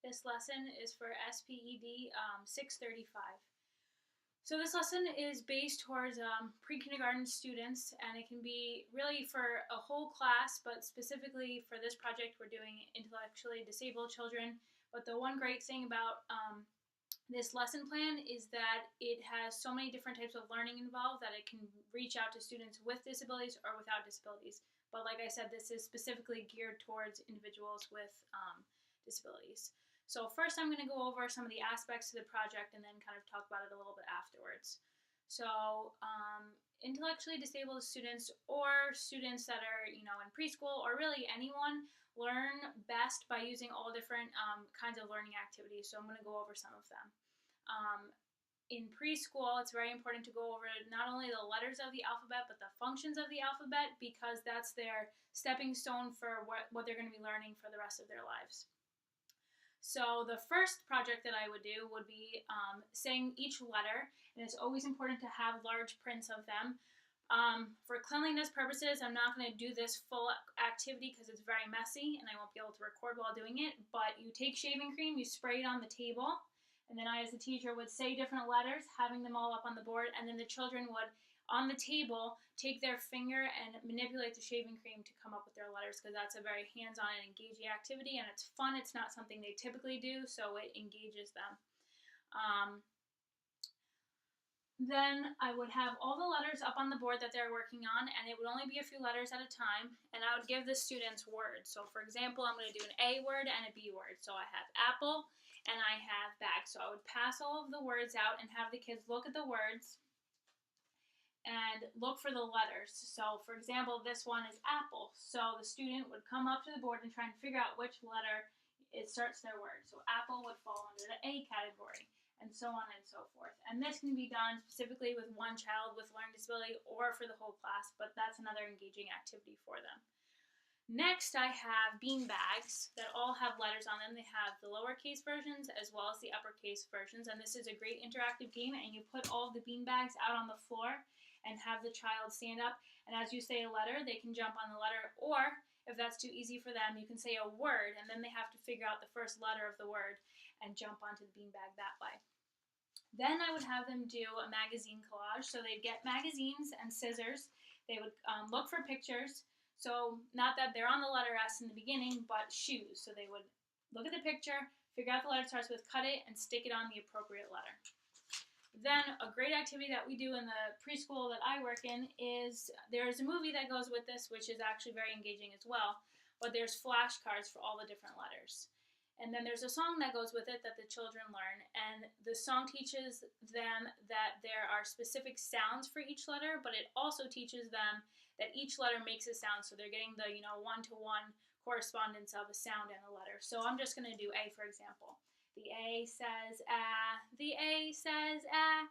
This lesson is for SPED 635. So this lesson is based towards pre-kindergarten students, and it can be really for a whole class, but specifically for this project we're doing intellectually disabled children. But the one great thing about this lesson plan is that it has so many different types of learning involved that it can reach out to students with disabilities or without disabilities. But like I said, this is specifically geared towards individuals with disabilities. So first I'm going to go over some of the aspects of the project and then kind of talk about it a little bit afterwards. So intellectually disabled students or students that are, in preschool or really anyone learn best by using all different kinds of learning activities. So I'm going to go over some of them. In preschool, it's very important to go over not only the letters of the alphabet, but the functions of the alphabet, because that's their stepping stone for what they're going to be learning for the rest of their lives. So the first project that I would do would be saying each letter, and it's always important to have large prints of them. For cleanliness purposes, I'm not going to do this full activity because it's very messy and I won't be able to record while doing it, but you take shaving cream, you spray it on the table, and then I as a teacher would say different letters, having them all up on the board, and then the children would, on the table, take their finger and manipulate the shaving cream to come up with their letters, because that's a very hands-on and engaging activity, and it's fun. It's not something they typically do, so it engages them. Then I would have all the letters up on the board that they're working on, and it would only be a few letters at a time, and I would give the students words. So for example, I'm going to do an A word and a B word. So I have apple and I have bag. So I would pass all of the words out and have the kids look at the words and look for the letters. So for example, this one is apple. So the student would come up to the board and try and figure out which letter it starts their word. So apple would fall under the A category, and so on and so forth. And this can be done specifically with one child with learning disability or for the whole class, but that's another engaging activity for them. Next, I have bean bags that all have letters on them. They have the lowercase versions as well as the uppercase versions, and this is a great interactive game, and you put all of the bean bags out on the floor and have the child stand up, and as you say a letter, they can jump on the letter, or if that's too easy for them, you can say a word, and then they have to figure out the first letter of the word and jump onto the beanbag that way. Then I would have them do a magazine collage. So they'd get magazines and scissors. They would look for pictures. So not that they're on the letter S in the beginning, but shoes. So they would look at the picture, figure out the letter it starts with, cut it, and stick it on the appropriate letter. Then a great activity that we do in the preschool that I work in is there's a movie that goes with this, which is actually very engaging as well, but there's flashcards for all the different letters. And then there's a song that goes with it that the children learn, and the song teaches them that there are specific sounds for each letter, but it also teaches them that each letter makes a sound, so they're getting the one-to-one correspondence of a sound and a letter. So I'm just going to do A, for example. The A says ah, the A says ah,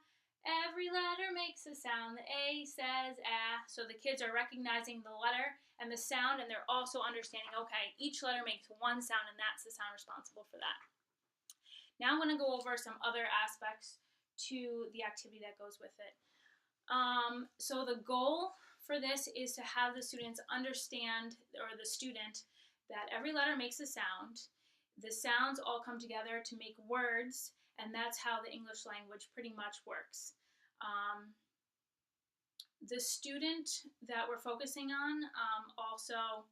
every letter makes a sound, the A says ah. So the kids are recognizing the letter and the sound, and they're also understanding, okay, each letter makes one sound, and that's the sound responsible for that. Now I'm going to go over some other aspects to the activity that goes with it. So the goal for this is to have the students understand, or the student, that every letter makes a sound. The sounds all come together to make words, and that's how the English language pretty much works. The student that we're focusing on also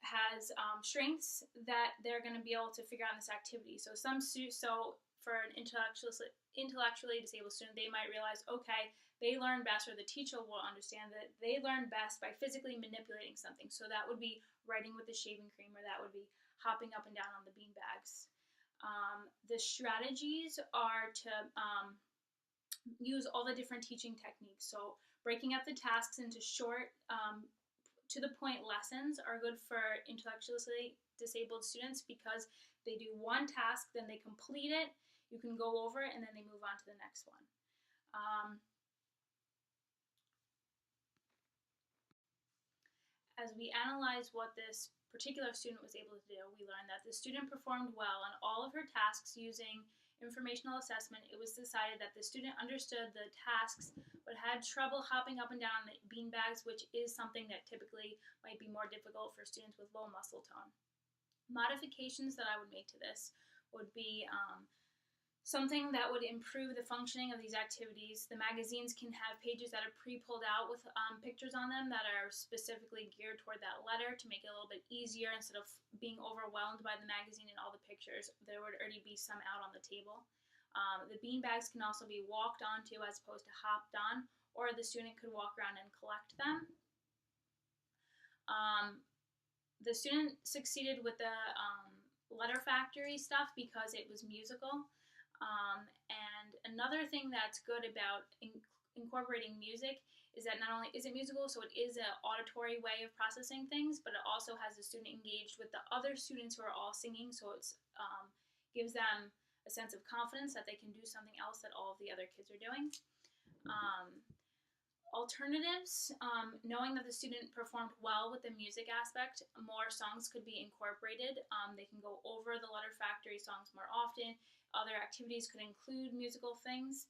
has strengths that they're going to be able to figure out in this activity. So for an intellectually disabled student, they might realize, okay, they learn best, or the teacher will understand that they learn best by physically manipulating something. So that would be writing with the shaving cream, or that would be hopping up and down on the bean bags. The strategies are to use all the different teaching techniques. So breaking up the tasks into short, to the point lessons are good for intellectually disabled students, because they do one task, then they complete it, you can go over it, and then they move on to the next one. As we analyze what this particular student was able to do, we learned that the student performed well on all of her tasks using informational assessment. It was decided that the student understood the tasks but had trouble hopping up and down the bean bags, which is something that typically might be more difficult for students with low muscle tone. Modifications that I would make to this would be something that would improve the functioning of these activities. The magazines can have pages that are pre-pulled out with pictures on them that are specifically geared toward that letter to make it a little bit easier. Instead of being overwhelmed by the magazine and all the pictures, there would already be some out on the table. The bean bags can also be walked onto as opposed to hopped on, or the student could walk around and collect them. The student succeeded with the letter factory stuff because it was musical. And another thing that's good about incorporating music is that not only is it musical, so it is an auditory way of processing things, but it also has the student engaged with the other students who are all singing, so it gives them a sense of confidence that they can do something else that all of the other kids are doing. Alternatives, knowing that the student performed well with the music aspect, more songs could be incorporated. They can go over the letter factory songs more often. Other activities could include musical things.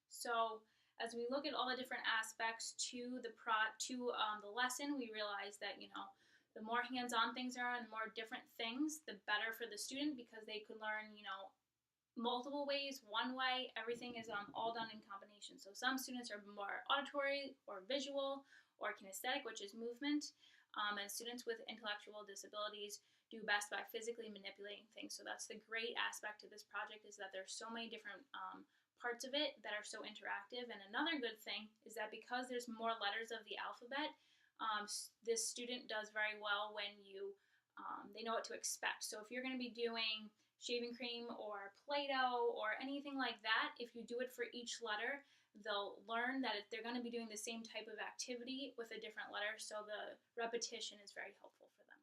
So as we look at all the different aspects to the lesson, we realize that the more hands-on things are and the more different things, the better for the student, because they could learn multiple ways, one way. Everything is all done in combination. So some students are more auditory or visual or kinesthetic, which is movement, and students with intellectual disabilities do best by physically manipulating things. So that's the great aspect of this project, is that there's so many different parts of it that are so interactive. And another good thing is that because there's more letters of the alphabet, this student does very well when they know what to expect. So if you're going to be doing shaving cream or Play-Doh or anything like that, if you do it for each letter, they'll learn that they're going to be doing the same type of activity with a different letter, so the repetition is very helpful for them.